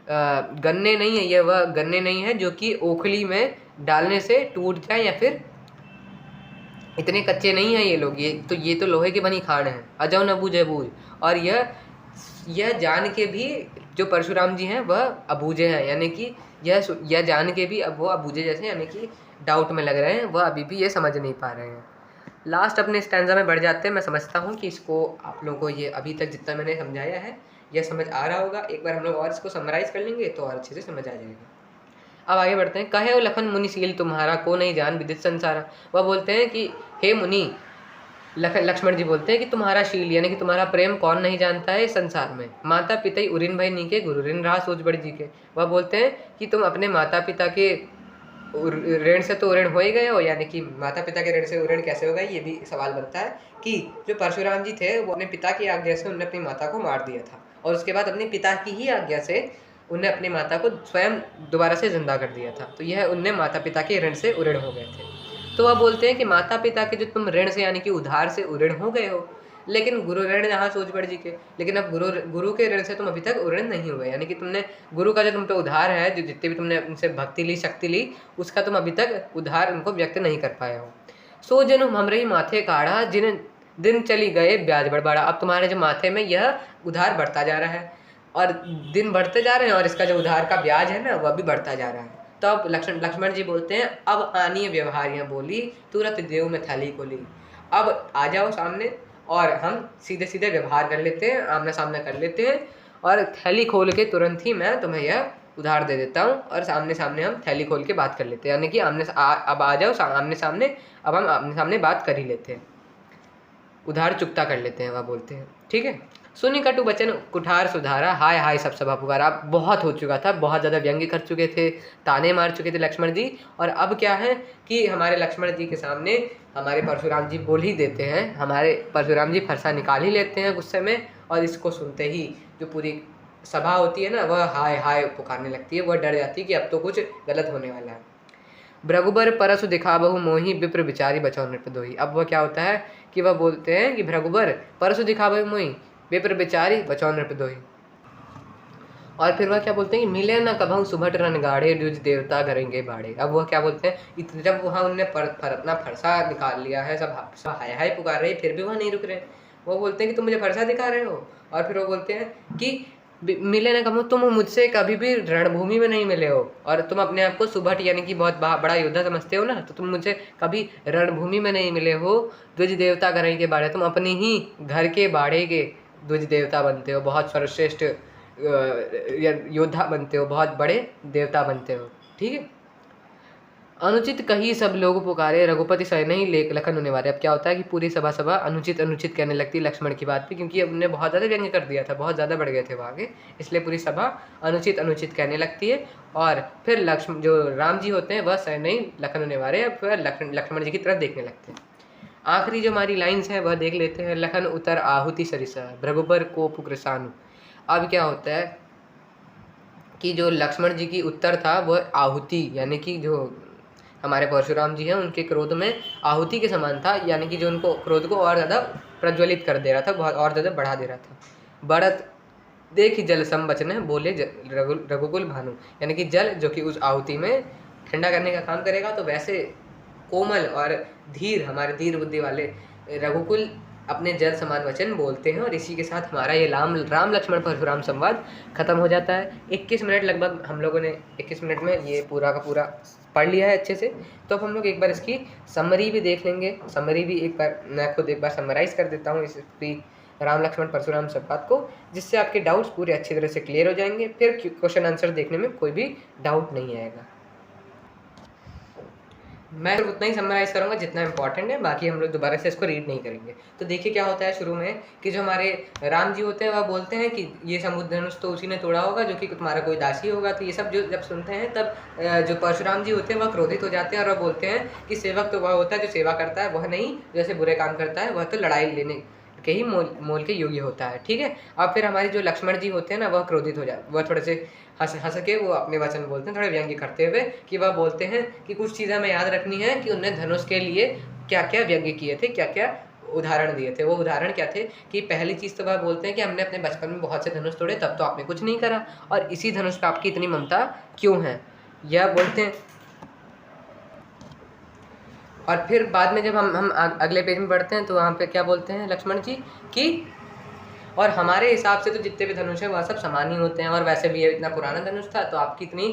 गन्ने नहीं है, यह वह गन्ने नहीं है जो कि ओखली में डालने से टूट जाए, या फिर इतने कच्चे नहीं हैं ये लोग। ये तो लोहे की बनी खान है। अजव न बूझ अबूझ, और यह जान के भी जो परशुराम जी हैं वह अबूझे हैं, यानी कि यह जान के भी अब वो अबूझे जैसे, यानी कि डाउट में लग रहे हैं, वह अभी भी ये समझ नहीं पा रहे हैं। लास्ट अपने स्टैंजा में बढ़ जाते हैं। मैं समझता हूँ कि इसको आप लोगों को ये अभी तक जितना मैंने समझाया है यह समझ आ रहा होगा। एक बार हम लोग और इसको समराइज़ कर लेंगे तो और अच्छे से समझ आ जाएगा। अब आगे बढ़ते हैं। कहे ओ लखन मुनि शील तुम्हारा, को नहीं जान विदित संसारा। वह बोलते हैं कि हे मुनि, लक्ष्मण जी बोलते हैं कि तुम्हारा शील यानी कि तुम्हारा प्रेम कौन नहीं जानता है संसार में। माता पिता उरिन भय नीके, गुरु ऋण रहा सोच बड़ी जी के। वह बोलते हैं कि तुम अपने माता पिता के ऋण से तो ऋण हो ही गए हो, यानी कि माता पिता के ऋण से ऋण कैसे हो गए, ये भी सवाल बनता है। कि जो परशुराम जी थे वो अपने पिता की आज्ञा से उन्होंने अपनी माता को मार दिया था, और उसके बाद अपने पिता की ही आज्ञा से उन्हें अपनी माता को स्वयं दोबारा से जिंदा कर दिया था। तो यह उनने माता पिता के ऋण से उऋण हो गए थे। तो वह बोलते हैं कि माता पिता के जो तुम ऋण से यानी कि उधार से उऋण हो गए हो, लेकिन गुरु ऋण यहाँ सोच पड़ जी के, लेकिन अब गुरु के ऋण से तुम अभी तक उऋण नहीं हुए, यानी कि तुमने गुरु का जो तुम पे उधार है, जो जितने भी तुमने उनसे भक्ति ली, शक्ति ली, उसका तुम अभी तक उधार उनको व्यक्त नहीं कर पाए हो। सो जनु हमरे ही माथे काढ़ा, जिन दिन चली गए ब्याज बढ़। अब तुम्हारे जो माथे में यह उधार बढ़ता जा रहा है, और दिन बढ़ते जा रहे हैं, और इसका जो उधार का ब्याज है ना वह भी बढ़ता जा रहा है। तब लक्ष्मण जी बोलते हैं, अब आनी व्यवहारियाँ बोली, तुरंत देव में थाली खोली। अब आ जाओ सामने और हम सीधे सीधे व्यवहार कर लेते हैं, आमने सामने कर लेते हैं, और थैली खोल के तुरंत ही मैं तुम्हें यह उधार दे देता हूँ, और सामने सामने हम थैली खोल के बात कर लेते हैं, यानी कि अब आ जाओ आमने सामने, अब हम आमने सामने बात कर ही लेते हैं, उधार चुकता कर लेते हैं, वह बोलते हैं। ठीक है। सुनी कटु बचन कुठार सुधारा, हाय हाय सब सभा पुकारा। अब बहुत हो चुका था, बहुत ज़्यादा व्यंग्य कर चुके थे, ताने मार चुके थे लक्ष्मण जी, और अब क्या है कि हमारे लक्ष्मण जी के सामने हमारे परशुराम जी बोल ही देते हैं, हमारे परशुराम जी फरसा निकाल ही लेते हैं गुस्से में, और इसको सुनते ही जो पूरी सभा होती है ना वह हाय हाय पुकारने लगती है, वह डर जाती है कि अब तो कुछ गलत होने वाला है। भृगुबर परसु दिखा बहु मोही, विप्र विचारी बचाओ नृपदोही। अब वह क्या होता है कि वह बोलते हैं कि भृगुबर परसु दिखा बहु मोही, विप्र विचारी बचाओ नृपदोही। और फिर वह क्या बोलते हैं कि मिले ना कभू सुभट रन गाढ़े द्विज देवता करेंगे बाड़े। अब वह क्या बोलते हैं, जब वहाँ उनने अपना फरसा निकाल लिया है, सब हाय हाय पुकार रहे, फिर भी वह नहीं रुक रहे। वो बोलते हैं कि तुम मुझे फरसा दिखा रहे हो। और फिर वो बोलते हैं कि मिले ना कभू, तुम मुझसे कभी भी रणभूमि में नहीं मिले हो, और तुम अपने आप को सुभट यानी कि बहुत बड़ा योद्धा समझते हो ना, तो तुम मुझे कभी रणभूमि में नहीं मिले हो। द्विज देवता घर के बाड़े, तुम अपने ही घर के बाड़े के द्विज देवता बनते हो, बहुत सर्वश्रेष्ठ योद्धा बनते हो, बहुत बड़े देवता बनते हो। ठीक है। अनुचित कही सब लोग पुकारे, रघुपति सह नहीं लखन निवारे। अब क्या होता है कि पूरी सभा अनुचित अनुचित कहने लगती है लक्ष्मण की बात पे, क्योंकि अब उन्होंने बहुत ज़्यादा व्यंग्य कर दिया था, बहुत ज़्यादा बढ़ गए थे वहाँ के, इसलिए पूरी सभा अनुचित अनुचित कहने लगती है। और फिर लक्ष्मण जो राम जी होते हैं वह सह नहीं लखन निवारे, अब फिर लक्ष्मण जी की तरफ देखने लगते हैं। आखिरी जो हमारी लाइन्स हैं वह देख लेते हैं। लखन उतर आहुति सरिसा, भृगुबर कोप कृसानु। अब क्या होता है कि जो लक्ष्मण जी की उत्तर था वह आहुति यानी कि जो हमारे परशुराम जी हैं उनके क्रोध में आहुति के समान था, यानी कि जो उनको क्रोध को और ज़्यादा प्रज्वलित कर दे रहा था, बहुत और ज़्यादा बढ़ा दे रहा था। बढ़त देखी जल सम बचन बोले रघुकुल भानु, यानी कि जल जो कि उस आहुति में ठंडा करने का काम करेगा, तो वैसे कोमल और धीर, हमारे धीर बुद्धि वाले रघुकुल अपने जल समान वचन बोलते हैं। और इसी के साथ हमारा ये राम लक्ष्मण परशुराम संवाद खत्म हो जाता है। 21 मिनट लगभग हम लोगों ने 21 मिनट में ये पूरा का पूरा पढ़ लिया है अच्छे से। तो अब हम लोग एक बार इसकी समरी भी देख लेंगे। समरी भी एक बार मैं खुद एक बार समराइज कर देता हूँ इस राम लक्ष्मण परशुराम संवाद को, जिससे आपके डाउट्स पूरे अच्छी तरह से क्लियर हो जाएंगे। फिर क्वेश्चन आंसर देखने में कोई भी डाउट नहीं आएगा। मैं उतना ही समराइज करूंगा जितना इंपॉर्टेंट है, बाकी हम लोग दोबारा से इसको रीड नहीं करेंगे। तो देखिए क्या होता है शुरू में कि जो हमारे राम जी होते हैं वह बोलते हैं कि ये समुद्र धनुष तो उसी ने तोड़ा होगा जो कि तुम्हारा कोई दासी होगा। तो ये सब जो जब सुनते हैं तब जो परशुराम जी होते हैं वह क्रोधित हो जाते हैं और वह बोलते हैं कि सेवक तो वह होता है जो सेवा करता है, वह नहीं जैसे बुरे काम करता है, वह तो लड़ाई लेने के ही मोल के योग्य होता है। ठीक है। अब फिर हमारे जो लक्ष्मण जी होते हैं ना वह क्रोधित हो जाते, वह थोड़े से हंस के वो अपने वचन बोलते हैं, थोड़े व्यंग्य करते हुए, कि वह बोलते हैं कि कुछ चीज़ें हमें याद रखनी है कि उन्होंने धनुष के लिए क्या क्या व्यंग्य किए थे, क्या क्या उदाहरण दिए थे। वो उदाहरण क्या थे कि पहली चीज़ तो वह बोलते हैं कि हमने अपने बचपन में बहुत से धनुष तोड़े, तब तो आपने कुछ नहीं करा, और इसी धनुष पर आपकी इतनी ममता क्यों है, यह बोलते हैं। और फिर बाद में जब हम अगले पेज में बढ़ते हैं तो वहाँ पे क्या बोलते हैं लक्ष्मण जी कि और हमारे हिसाब से तो जितने भी धनुष हैं वह सब समान ही होते हैं, और वैसे भी ये इतना पुराना धनुष था, तो आपकी इतनी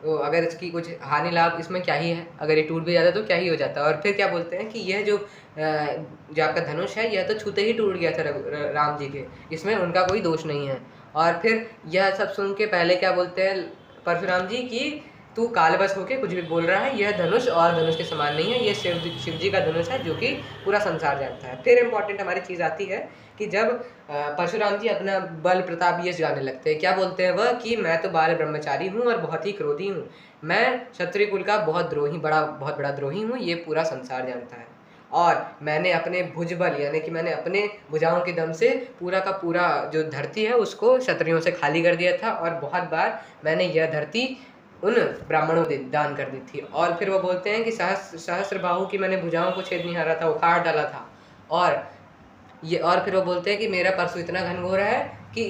अगर इसकी कुछ हानि लाभ इसमें क्या ही है, अगर ये टूट भी जाता तो क्या ही हो जाता। और फिर क्या बोलते हैं कि यह जो आपका धनुष है यह तो छूते ही टूट गया था राम जी के, इसमें उनका कोई दोष नहीं है। और फिर यह सब सुन के पहले क्या बोलते हैं परशुराम जी कि तू कालबस होके कुछ भी बोल रहा है, यह धनुष और धनुष के समान नहीं है, यह शिव जी का धनुष है जो कि पूरा संसार जानता है। फिर इंपॉर्टेंट हमारी चीज़ आती है कि जब परशुराम जी अपना बल प्रताप यश गाने लगते हैं, क्या बोलते हैं वह कि मैं तो बाल ब्रह्मचारी हूँ और बहुत ही क्रोधी हूँ, मैं क्षत्रिय कुल का बहुत बड़ा द्रोही हूँ, ये पूरा संसार जानता है। और मैंने अपने भुजबल यानी कि मैंने अपने भुजाओं के दम से पूरा का पूरा जो धरती है उसको क्षत्रियों से खाली कर दिया था, और बहुत बार मैंने यह धरती उन ब्राह्मणों को दान कर दी थी। और फिर वो बोलते हैं कि सहस्त्र बाहु की मैंने भुजाओं को छेद नहीं हारा था, उखाड़ डाला था। और फिर वो बोलते हैं कि मेरा परशु इतना घनघोर है कि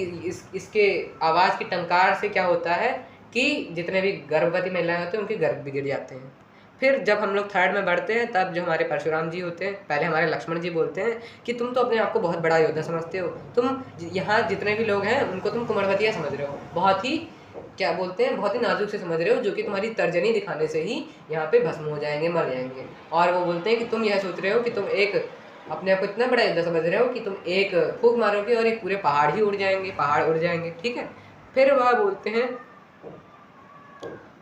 इसके आवाज़ की टंकार से क्या होता है कि जितने भी गर्भवती महिलाएं होती हैं उनके गर्भ भी गिर जाते हैं। फिर जब हम लोग थर्ड में बढ़ते हैं तब जो हमारे परशुराम जी होते हैं, पहले हमारे लक्ष्मण जी बोलते हैं कि तुम तो अपने आप को बहुत बड़ा योद्धा समझते हो, तुम यहाँ जितने भी लोग हैं उनको तुम कुंवरवतिया समझ रहे हो, बहुत ही क्या बोलते हैं बहुत ही नाजुक से समझ रहे हो, जो कि तुम्हारी तर्जनी दिखाने से ही यहाँ पे भस्म हो जाएंगे, मर जाएंगे। और वो बोलते हैं कि तुम यह सोच रहे हो कि तुम एक अपने आप को इतना बड़ा योद्धा समझ रहे हो कि तुम एक फूंक मारोगे और एक पूरे पहाड़ ही उड़ जाएंगे, पहाड़ उड़ जाएंगे। ठीक है। फिर वह बोलते हैं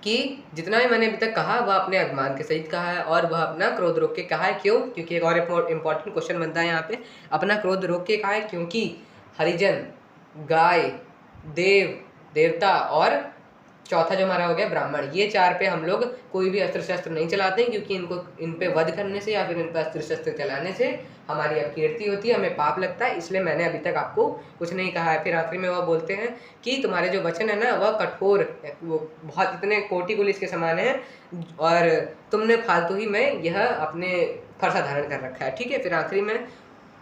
कि जितना भी मैंने अभी तक कहा वह अपने अभिमान के सहित कहा है, और वह अपना क्रोध रोक के कहा है। क्यों? क्योंकि एक और इम्पोर्टेंट क्वेश्चन बनता है यहाँ पे, अपना क्रोध रोक के कहा है क्योंकि हरिजन, गाय, देवता और चौथा जो हमारा हो गया ब्राह्मण, ये चार पे हम लोग कोई भी अस्त्र शस्त्र नहीं चलाते हैं, क्योंकि इन पे वध करने से या फिर इन पर अस्त्र शस्त्र चलाने से हमारी अपकीर्ति होती है, हमें पाप लगता है, इसलिए मैंने अभी तक आपको कुछ नहीं कहा है। फिर आखिरी में वह बोलते हैं कि तुम्हारे जो वचन है ना वह कठोर, वो बहुत इतने कोटि पुलिस के समान है, और तुमने फालतू ही में यह अपने फरसा धारण कर रखा है। ठीक है। फिर आखिरी में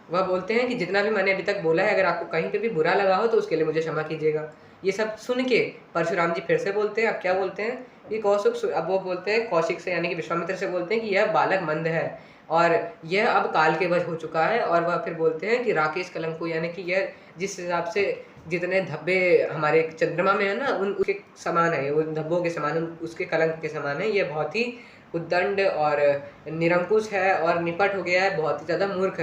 वह बोलते हैं कि जितना भी मैंने अभी तक बोला है अगर आपको कहीं पे भी बुरा लगा हो तो उसके लिए मुझे क्षमा कीजिएगा। ये सब सुन के परशुराम जी फिर से बोलते हैं, अब क्या बोलते हैं कि अब वो बोलते हैं कौशिक से यानी कि विश्वामित्र से बोलते हैं कि यह बालक मंद है और यह अब काल के वश हो चुका है। और वह फिर बोलते हैं कि राकेश कलंक को यानी कि यह जिस हिसाब से जितने धब्बे हमारे चंद्रमा में है ना उन उसके समान है, उन धब्बों के समान, उसके कलंक के समान है। ये बहुत ही उद्दंड और निरंकुश है और निपट हो गया है, बहुत ही ज़्यादा मूर्ख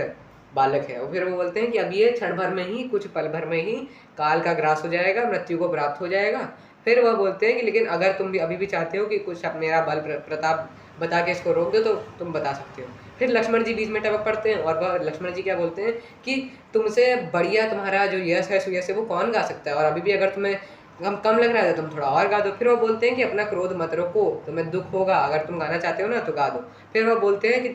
बालक है। और फिर वो बोलते हैं कि अब ये क्षण भर में ही, कुछ पल भर में ही काल का ग्रास हो जाएगा, मृत्यु को प्राप्त हो जाएगा। फिर वह बोलते हैं कि लेकिन अगर तुम भी अभी भी चाहते हो कि कुछ मेरा बल प्रताप बता के इसको रोक दो तो तुम बता सकते हो। फिर लक्ष्मण जी बीच में टपक पड़ते हैं और वह लक्ष्मण जी क्या बोलते हैं कि तुमसे बढ़िया तुम्हारा जो यश है सुयश है वो कौन गा सकता है, और अभी भी अगर तुम्हें कम लग रहा है तो तुम थोड़ा और गा दो। फिर वो बोलते हैं कि अपना क्रोध मत रोको, तुम्हें दुख होगा, अगर तुम गाना चाहते हो ना तो गा दो। फिर वो बोलते हैं कि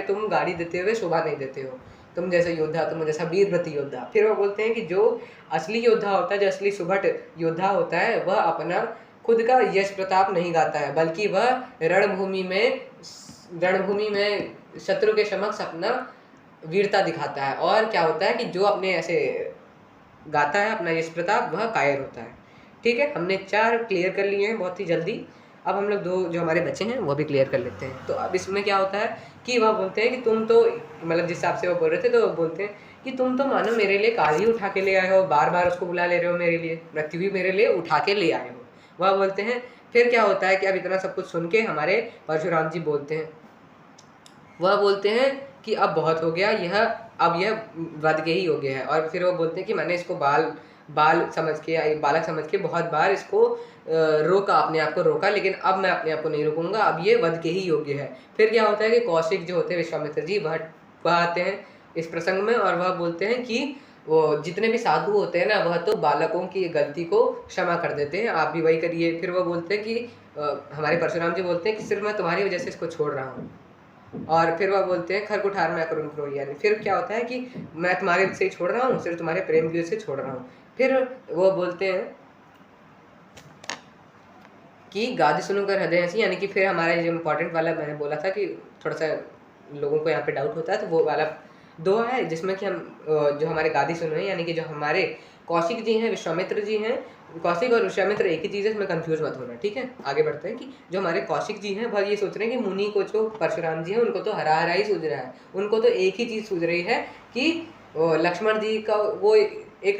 तुम गाड़ी देते हुए शोभा नहीं देते हो, तुम जैसे योद्धा, तुम जैसा वीरव्रती योद्धा। फिर वो बोलते हैं कि जो असली योद्धा होता है, जो असली सुभट योद्धा होता है, वह अपना खुद का यश प्रताप नहीं गाता है, बल्कि वह रणभूमि में शत्रु के समक्ष अपना वीरता दिखाता है। और क्या होता है कि जो अपने ऐसे गाता है अपना यश प्रताप, वह कायर होता है। ठीक है, हमने 4 क्लियर कर लिए हैं बहुत ही जल्दी। अब हम लोग 2 जो हमारे बच्चे हैं वो भी क्लियर कर लेते हैं। तो अब इसमें क्या होता है कि वह बोलते हैं कि तुम तो मतलब जिस हिसाब से वो बोल रहे थे तो वो बोलते हैं कि तुम तो मानो मेरे लिए काल ही उठा के ले आए हो, बार बार उसको बुला ले रहे हो, मेरे लिए मृत्यु भी मेरे लिए उठा के ले आए हो। वह बोलते हैं फिर क्या होता है कि अब इतना सब कुछ सुन के हमारे परशुराम जी बोलते हैं, वह बोलते हैं कि अब बहुत हो गया, अब यह वध के ही योग्य है। और फिर वो बोलते हैं कि मैंने इसको बालक समझ के बहुत बार इसको रोका, अपने आप को रोका, लेकिन अब मैं अपने आप को नहीं रोकूंगा, अब ये वध के ही योग्य है। फिर क्या होता है कि कौशिक जो होते हैं विश्वामित्र जी वह आते हैं इस प्रसंग में और वह बोलते हैं कि वो जितने भी साधु होते हैं ना वह तो बालकों की गलती को क्षमा कर देते हैं, आप भी वही करिए। फिर वो बोलते हैं कि हमारे परशुराम जी बोलते हैं कि सिर्फ मैं तुम्हारी वजह से इसको छोड़ रहा हूँ। और फिर वह बोलते हैं खरकुठार मैं करूँ क्रोही, यानी फिर क्या होता है कि मैं तुम्हारे से ही छोड़ रहा हूँ, सिर्फ तुम्हारे प्रेम की वजह से छोड़ रहा हूँ। फिर वो बोलते हैं कि गादी सुनकर हृदय हंसी, यानी कि फिर हमारा जो इम्पोर्टेंट वाला मैंने बोला था कि थोड़ा सा लोगों को यहाँ पे डाउट होता है, तो वो वाला 2 है जिसमें कि हम जो हमारे गादी सुन रहे हैं यानी कि जो हमारे कौशिक जी हैं, विश्वामित्र जी हैं, कौशिक और विश्वामित्र एक ही चीज़ है, इसमें कंफ्यूज मत होना। ठीक है, आगे बढ़ते हैं कि जो हमारे कौशिक जी हैं वह ये सोच रहे हैं कि मुनि को जो परशुराम जी हैं उनको तो हरा ही सूझ रहा है, उनको तो एक ही चीज़ सूझ रही है कि लक्ष्मण जी का वो एक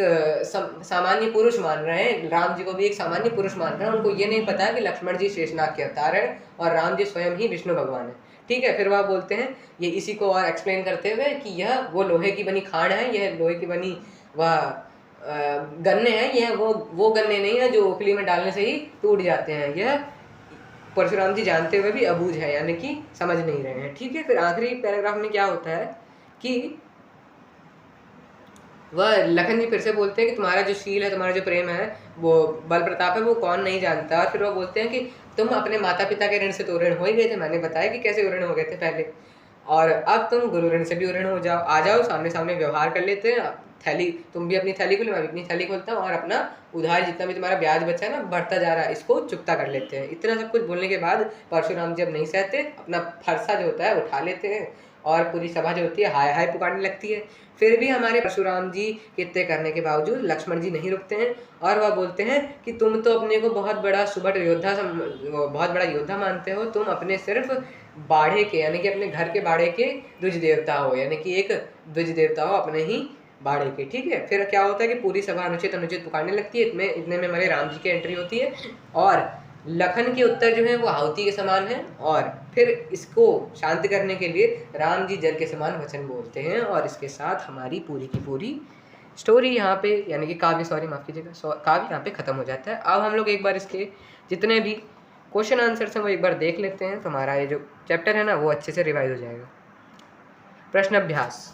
सामान्य पुरुष मान रहे हैं, राम जी को भी एक सामान्य पुरुष मान रहे हैं। उनको ये नहीं पता है कि लक्ष्मण जी शेषनाग के अवतार है और राम जी स्वयं ही विष्णु भगवान है। ठीक है, फिर वह बोलते हैं ये इसी को और एक्सप्लेन करते हुए कि यह वो लोहे की बनी खाड़ है, यह लोहे की बनी वह गन्ने हैं, यह वो गन्ने नहीं है जो ओखली में डालने से ही टूट जाते हैं। यह परशुराम जी जानते हुए भी अबूझ है, यानी कि समझ नहीं रहे हैं। ठीक है, फिर आखिरी पैराग्राफ में क्या होता है कि वह लखन जी फिर से बोलते हैं कि तुम्हारा जो शील है, तुम्हारा जो प्रेम है, वो बल प्रताप है, वो कौन नहीं जानता। और फिर वो बोलते हैं कि तुम अपने माता पिता के ऋण से तो ऋण हो ही गए थे, मैंने बताया कि कैसे ऋण हो गए थे पहले, और अब तुम गुरु ऋण से भी ऋण हो जाओ, आ जाओ सामने सामने व्यवहार कर लेते हैं। थैली, तुम भी अपनी थैली खोलो, मैं भी अपनी थैली खोलता हूँ, और अपना उधार जितना भी तुम्हारा ब्याज बचा है ना बढ़ता जा रहा है, इसको चुकता कर लेते हैं। इतना सब कुछ बोलने के बाद परशुराम जब नहीं सहते, अपना फरसा जो होता है उठा लेते हैं और पूरी सभा जो होती है हाय हाय पुकारने लगती है। फिर भी हमारे परशुराम जी इतने करने के बावजूद लक्ष्मण जी नहीं रुकते हैं और वह बोलते हैं कि तुम तो अपने को बहुत बड़ा सुबह योद्धा बहुत बड़ा योद्धा मानते हो, तुम अपने सिर्फ बाड़े के यानी कि अपने घर के बाड़े के द्विज देवता हो, यानी कि एक द्विज देवता हो अपने ही बाड़े के। ठीक है, फिर क्या होता है कि पूरी सभा अनुचित अनुचित पुकारने लगती है। इतने में हमारे राम जी की एंट्री होती है और लखन के उत्तर जो है वो आहुति के समान है, और फिर इसको शांत करने के लिए राम जी जल के समान वचन बोलते हैं। और इसके साथ हमारी पूरी की पूरी स्टोरी यहाँ पे यानी कि काव्य, सॉरी माफ़ कीजिएगा, काव्य यहाँ पे ख़त्म हो जाता है। अब हम लोग एक बार इसके जितने भी क्वेश्चन आंसर्स हैं वो एक बार देख लेते हैं, तो हमारा ये जो चैप्टर है ना वो अच्छे से रिवाइज हो जाएगा। प्रश्न अभ्यास,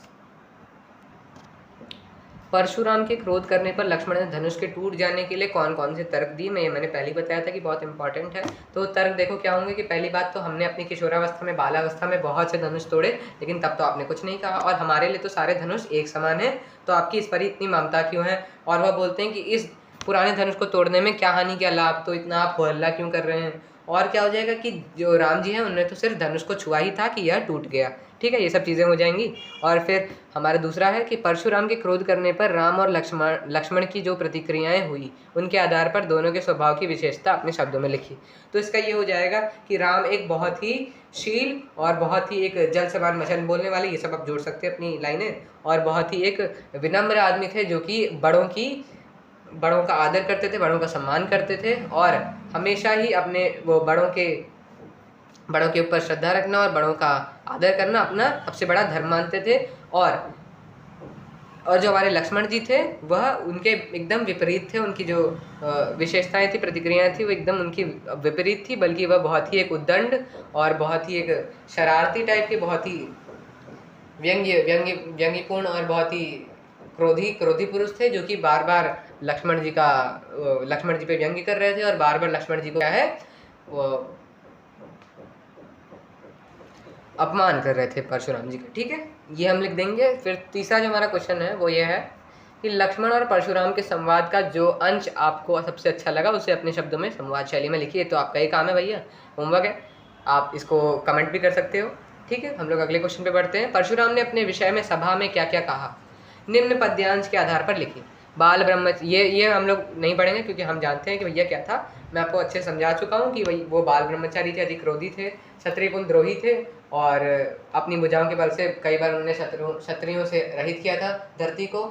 परशुराम के क्रोध करने पर लक्ष्मण ने धनुष के टूट जाने के लिए कौन कौन से तर्क दिए, मैंने पहले ही बताया था कि बहुत इंपॉर्टेंट है। तो तर्क देखो क्या होंगे कि पहली बात तो हमने अपनी किशोरावस्था में, बालावस्था में बहुत से धनुष तोड़े, लेकिन तब तो आपने कुछ नहीं कहा, और हमारे लिए तो सारे धनुष एक समान है, तो आपकी इस पर इतनी ममता क्यों है। और वह बोलते हैं कि इस पुराने धनुष को तोड़ने में क्या हानि क्या लाभ, तो इतना आप हल्ला क्यों कर रहे हैं। और क्या हो जाएगा कि जो राम जी हैं उन्होंने तो सिर्फ धनुष को छुआ ही था कि यह टूट गया, ठीक है, ये सब चीज़ें हो जाएंगी। और फिर हमारा दूसरा है कि परशुराम के क्रोध करने पर राम और लक्ष्मण की जो प्रतिक्रियाएं हुई उनके आधार पर दोनों के स्वभाव की विशेषता अपने शब्दों में लिखी। तो इसका ये हो जाएगा कि राम एक बहुत ही शील और बहुत ही एक जल समान मछल बोलने वाले, ये सब आप जोड़ सकते हैं अपनी लाइनें, और बहुत ही एक विनम्र आदमी थे जो कि बड़ों का आदर करते थे, बड़ों का सम्मान करते थे, और हमेशा ही अपने वो बड़ों के ऊपर श्रद्धा रखना और बड़ों का आदर करना अपना सबसे बड़ा धर्म मानते थे। और जो हमारे लक्ष्मण जी थे वह उनके एकदम विपरीत थे। उनकी जो विशेषताएं थी, प्रतिक्रियाएं थी, वो एकदम उनकी विपरीत थी, बल्कि वह बहुत ही एक उद्दंड और बहुत ही एक शरारती टाइप के, बहुत ही व्यंग्यपूर्ण और बहुत ही क्रोधी पुरुष थे, जो कि बार बार लक्ष्मण जी पे व्यंग्य कर रहे थे और बार बार लक्ष्मण जी को क्या है वो अपमान कर रहे थे परशुराम जी का। ठीक है, ये हम लिख देंगे। फिर तीसरा जो हमारा क्वेश्चन है वो ये है कि लक्ष्मण और परशुराम के संवाद का जो अंश आपको सबसे अच्छा लगा उसे अपने शब्दों में संवाद शैली में लिखिए। तो आपका ये काम है भैया, होमवर्क है, आप इसको कमेंट भी कर सकते हो। ठीक है, हम लोग अगले क्वेश्चन पे बढ़ते हैं। परशुराम ने अपने विषय में सभा में क्या क्या कहा, निम्न पद्यांश के आधार पर लिखिए। बाल ब्रह्मचारी, ये हम लोग नहीं पढ़ेंगे क्योंकि हम जानते हैं कि भैया क्या था। मैं आपको अच्छे समझा चुका हूँ कि वही वो बाल ब्रह्मचारी थे, अधिक क्रोधी थे, क्षत्रिय कुल द्रोही थे, और अपनी भुजाओं के बल से कई बार उन्होंने क्षत्रियों से रहित किया था, धरती को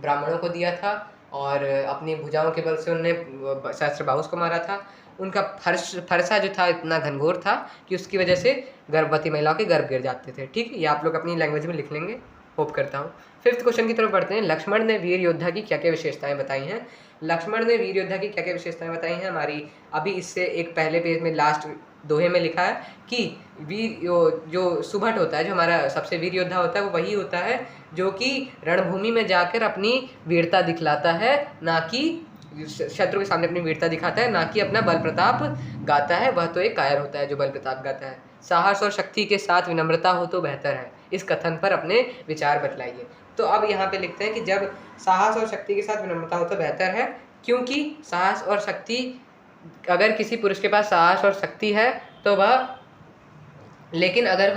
ब्राह्मणों को दिया था, और अपनी भुजाओं के बल से उन्होंने सहस्त्रबाहुस को मारा था। उनका फरसा जो था इतना घनघोर था कि उसकी वजह से गर्भवती महिलाओं के गर्भ गिर जाते थे। ठीक है, ये आप लोग अपनी लैंग्वेज में लिख लेंगे, होप करता हूँ। फिफ्थ क्वेश्चन की तरफ बढ़ते हैं। लक्ष्मण ने वीर योद्धा की क्या क्या विशेषताएं बताई हैं। लक्ष्मण ने वीर योद्धा की क्या क्या विशेषताएं बताई हैं, हमारी अभी इससे एक पहले पेज में लास्ट दोहे में लिखा है कि जो सुभट होता है, जो हमारा सबसे वीर योद्धा होता है, वो वही होता है जो कि रणभूमि में जाकर अपनी वीरता दिखलाता है, ना कि शत्रु के सामने अपनी वीरता दिखाता है, ना कि अपना बल प्रताप गाता है। वह तो एक कायर होता है जो बल प्रताप गाता है। साहस और शक्ति के साथ विनम्रता हो तो बेहतर है, इस कथन पर अपने विचार बतलाइए। तो अब यहाँ पे लिखते हैं कि जब साहस और शक्ति के साथ विनम्रता हो तो बेहतर है, क्योंकि साहस और शक्ति, अगर किसी पुरुष के पास साहस और शक्ति है तो लेकिन अगर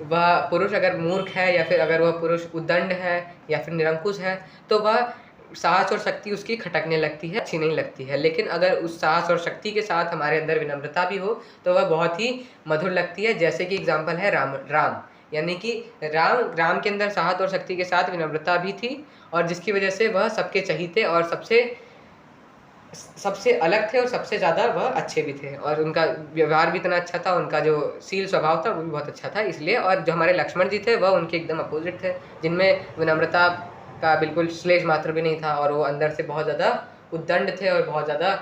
वह पुरुष अगर मूर्ख है, या फिर अगर वह पुरुष उद्दंड है या फिर निरंकुश है, तो वह साहस और शक्ति उसकी खटकने लगती है, अच्छी नहीं लगती है। लेकिन अगर उस साहस और शक्ति के साथ हमारे अंदर विनम्रता भी हो तो वह बहुत ही मधुर लगती है। जैसे कि एग्जाम्पल है राम, यानी कि राम के अंदर साहस और शक्ति के साथ विनम्रता भी थी, और जिसकी वजह से वह सबके चहीते और सबसे अलग थे, और सबसे ज़्यादा वह अच्छे भी थे, और उनका व्यवहार भी इतना अच्छा था, उनका जो शील स्वभाव था वो भी बहुत अच्छा था। इसलिए, और जो हमारे लक्ष्मण जी थे वह उनके एकदम अपोजिट थे, जिनमें विनम्रता का बिल्कुल श्लेष मात्र भी नहीं था, और वो अंदर से बहुत ज़्यादा उद्दंड थे और बहुत ज़्यादा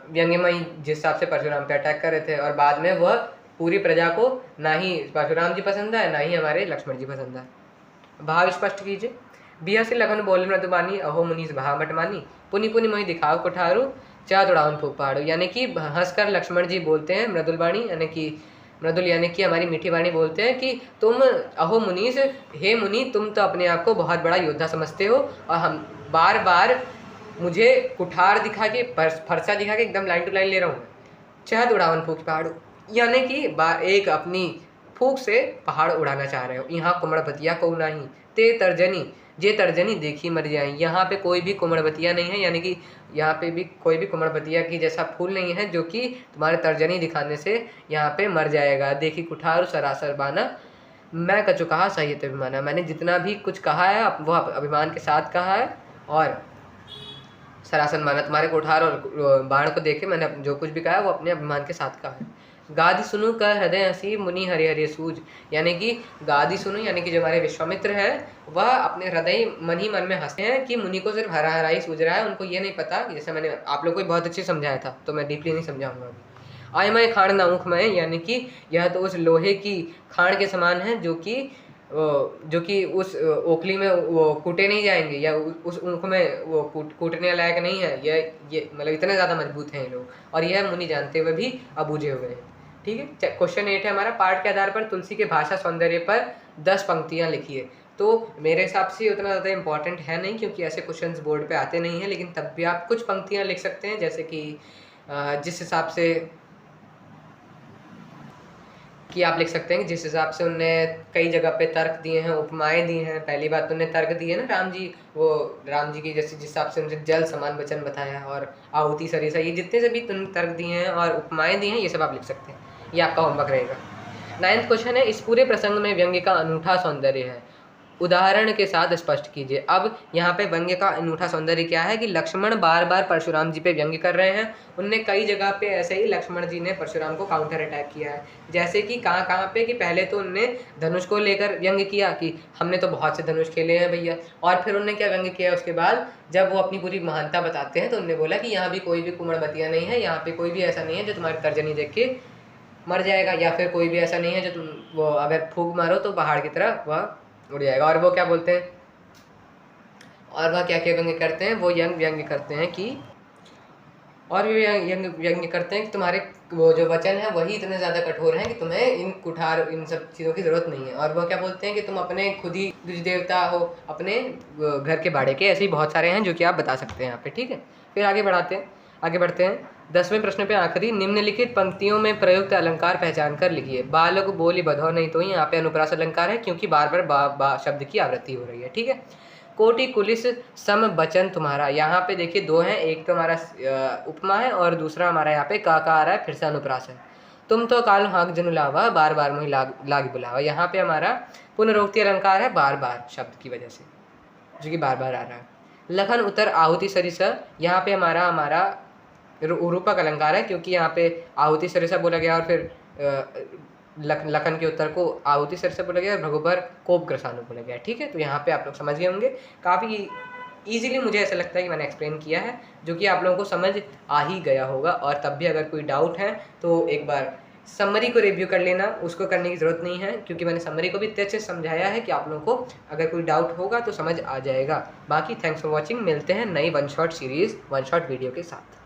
व्यंग्यमयी, जिस हिसाब से परशुराम पे अटैक कर रहे थे। और बाद में वह पूरी प्रजा को ना ही परशुराम जी पसंद आए, ना ही हमारे लक्ष्मण जी पसंद आए। भाव स्पष्ट कीजिए। बिया से लगन बोले मृदुबानी, अहो मुनीस भहा मट मानी, पुनि पुनि मोहि दिखाओ कुठारू, चा दौड़ाउन फूक पहाड़ो। यानी कि हंसकर लक्ष्मण जी बोलते हैं मृदुल वाणी, यानी कि हमारी मीठी वाणी बोलते हैं कि तुम अहो मुनीस, हे मुनि, तुम तो अपने आप को बहुत बड़ा योद्धा समझते हो, और हम बार बार मुझे कुठार दिखा के, फरसा दिखा के एकदम लाइन टू लाइन ले रहा हूँ, चाह दौड़ावन फूक पहाड़ो, यानी कि एक अपनी फूक से पहाड़ उड़ाना चाह रहे हो। यहाँ कुमड़बतिया को नहीं, ते तर्जनी, जे तर्जनी देखी मर जाए। यहाँ पे कोई भी कुमड़बतिया नहीं है, यानी कि यहाँ पे भी कोई भी कुमड़बतिया की जैसा फूल नहीं है जो कि तुम्हारे तर्जनी दिखाने से यहाँ पे मर जाएगा। देखी कुठार सरासर बाना, मैं कछु कहा सही तो अभिमाना। मैंने जितना भी कुछ कहा है वह अभिमान के साथ कहा है, और सरासन माना, तुम्हारे कुठार और बाण को देखे मैंने जो कुछ भी कहा है वो अपने अभिमान के साथ कहा है। गादी सुनो कर हृदय हंसी, मुनि हरे हरे सूझ, यानी कि गादी सुनो, यानी कि जो हमारे विश्वामित्र है वह अपने हृदय मन ही मन में हंसते हैं कि मुनि को सिर्फ हरा हरा ही सूझ रहा है। उनको ये नहीं पता, जैसे मैंने आप लोग को बहुत अच्छे समझाया था तो मैं डीपली नहीं समझाऊंगा अभी। आय मैं खाण ना ऊख में, यानी कि यह तो उस लोहे की खाण के समान है जो कि उस ओखली में वो कूटे नहीं जाएंगे, या उस ऊख में वो कूटने लायक नहीं है। ये मतलब इतने ज़्यादा मजबूत हैं ये लोग, और यह मुनि जानते हुए भी अबूझे हुए हैं। ठीक है, क्वेश्चन 8 है हमारा, पाठ के आधार पर तुलसी के भाषा सौंदर्य पर 10 पंक्तियाँ लिखिए। तो मेरे हिसाब से उतना ज़्यादा इंपॉर्टेंट है नहीं, क्योंकि ऐसे क्वेश्चंस बोर्ड पे आते नहीं हैं, लेकिन तब भी आप कुछ पंक्तियाँ लिख सकते हैं। जैसे कि जिस हिसाब से कि आप लिख सकते हैं कि जिस हिसाब से उनने कई जगह पे तर्क दिए हैं, उपमाएं दी हैं। पहली बात तो उन्हें तर्क दिए ना राम जी, वो राम जी की जैसे जिस हिसाब से उनसे जल समान वचन बताया और आहुति सरिसा, ये जितने से भी तुमने तर्क दिए हैं और उपमाएं दी हैं, ये सब आप लिख सकते हैं। ये आपका होमवर्क रहेगा। 9th क्वेश्चन है, इस पूरे प्रसंग में व्यंग्य का अनूठा सौंदर्य है, उदाहरण के साथ स्पष्ट कीजिए। अब यहाँ पे व्यंग्य का अनूठा सौंदर्य क्या है कि लक्ष्मण बार बार परशुराम जी पे व्यंग्य कर रहे हैं। उनने कई जगह पे ऐसे ही लक्ष्मण जी ने परशुराम को काउंटर अटैक किया है। जैसे कि कहाँ कहाँ पे कि पहले तो उनने धनुष को लेकर व्यंग्य किया कि हमने तो बहुत से धनुष खेले हैं भैया, और फिर उन्होंने क्या व्यंग्य किया उसके बाद, जब वो अपनी पूरी महानता बताते हैं तो उन्होंने बोला कि यहाँ भी कोई भी कुमड़बतिया नहीं है, यहाँ पे कोई भी ऐसा नहीं है जो तुम्हारी तर्जनी देख के मर जाएगा, या फिर कोई भी ऐसा नहीं है जो तुम वो अगर फूंक मारो तो पहाड़ की तरह वह उड़ जाएगा। और वो क्या बोलते हैं, और वह क्या क्या व्यंग्य करते हैं, वो व्यंग्य करते हैं कि, और भी व्यंग्य करते हैं कि तुम्हारे वो जो वचन है वही इतने ज़्यादा कठोर हैं कि तुम्हें इन सब चीज़ों की ज़रूरत नहीं है। और वह क्या बोलते हैं कि तुम अपने खुद ही देवता हो, अपने घर के बाड़े के। ऐसे ही बहुत सारे हैं जो कि आप बता सकते हैं यहाँ पे, ठीक है। फिर आगे बढ़ते हैं 10वें प्रश्न पे आखिरी, निम्नलिखित पंक्तियों में प्रयुक्त अलंकार पहचान कर लिखिए। बालक बोली बधो नहीं तो यहाँ पे अनुप्रास अलंकार है, क्योंकि बार बार शब्द की आवृत्ति हो रही है, ठीक है। कोटि कुलिस सम बचन तुम्हारा, यहाँ पे देखिए दो हैं, एक तो हमारा उपमा है और दूसरा हमारा यहाँ पे का आ रहा है, फिर से अनुप्रास है। तुम तो काल हाँक जनु लावा, बार बार मुझे लाग बुलावा, यहाँ पे हमारा पुनरोक्ति अलंकार है बार बार शब्द की वजह से, जो कि बार बार आ रहा है। लखन उतर आहुति सरिसा, यहाँ पे हमारा रूपक अलंकार है, क्योंकि यहाँ पे आहुति सरिसा बोला गया और फिर लखन के उत्तर को आहुति सरिसा बोला गया और भगुबर कोप ग्रसानु बोला गया, ठीक है। तो यहाँ पे आप लोग समझ गए होंगे। काफ़ी ईजिली मुझे ऐसा लगता है कि मैंने एक्सप्लेन किया है, जो कि आप लोगों को समझ आ ही गया होगा। और तब भी अगर कोई डाउट है तो एक बार समरी को रिव्यू कर लेना, उसको करने की ज़रूरत नहीं है, क्योंकि मैंने समरी को भी इतने अच्छे समझाया है कि आप लोगों को अगर कोई डाउट होगा तो समझ आ जाएगा। बाकी थैंक्स फॉर वॉचिंग, मिलते हैं नई one shot series, one shot video के साथ।